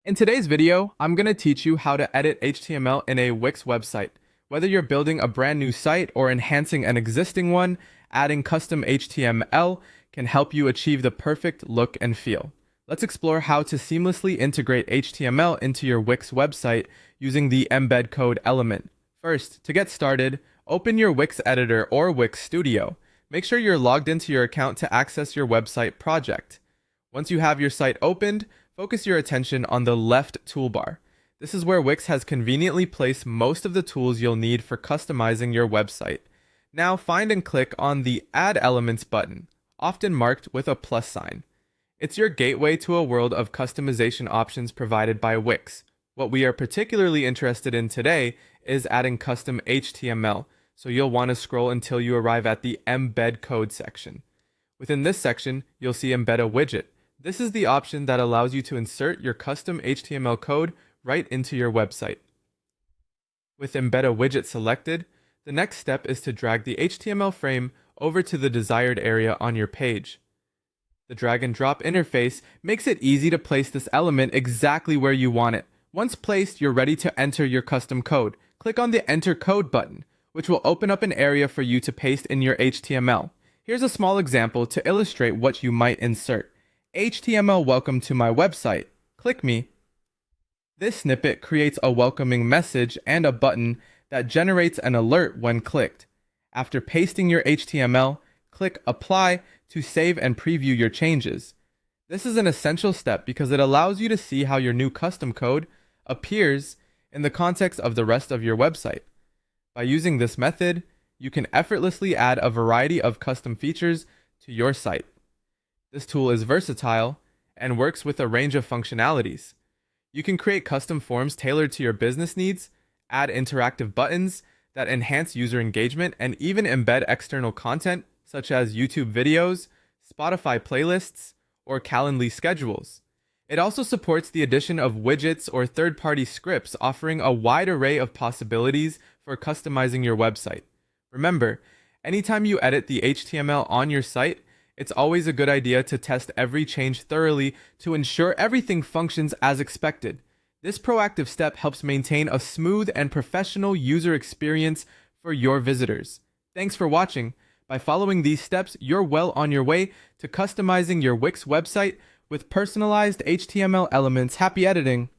In today's video, I'm going to teach you how to edit HTML in a Wix website. Whether you're building a brand new site or enhancing an existing one, adding custom HTML can help you achieve the perfect look and feel. Let's explore how to seamlessly integrate HTML into your Wix website using the embed code element. First, to get started, open your Wix editor or Wix Studio. Make sure you're logged into your account to access your website project. Once you have your site opened, focus your attention on the left toolbar. This is where Wix has conveniently placed most of the tools you'll need for customizing your website. Now find and click on the Add Elements button, often marked with a plus sign. It's your gateway to a world of customization options provided by Wix. What we are particularly interested in today is adding custom HTML, so you'll want to scroll until you arrive at the Embed Code section. Within this section, you'll see Embed a Widget. This is the option that allows you to insert your custom HTML code right into your website. With Embed a Widget selected, the next step is to drag the HTML frame over to the desired area on your page. The drag and drop interface makes it easy to place this element exactly where you want it. Once placed, you're ready to enter your custom code. Click on the Enter Code button, which will open up an area for you to paste in your HTML. Here's a small example to illustrate what you might insert. HTML welcome to my website. Click me. This snippet creates a welcoming message and a button that generates an alert when clicked. After pasting your HTML, click Apply to save and preview your changes. This is an essential step because it allows you to see how your new custom code appears in the context of the rest of your website. By using this method, you can effortlessly add a variety of custom features to your site. This tool is versatile and works with a range of functionalities. You can create custom forms tailored to your business needs, add interactive buttons that enhance user engagement, and even embed external content such as YouTube videos, Spotify playlists, or Calendly schedules. It also supports the addition of widgets or third-party scripts, offering a wide array of possibilities for customizing your website. Remember, anytime you edit the HTML on your site, it's always a good idea to test every change thoroughly to ensure everything functions as expected. This proactive step helps maintain a smooth and professional user experience for your visitors. Thanks for watching. By following these steps, you're well on your way to customizing your Wix website with personalized HTML elements. Happy editing!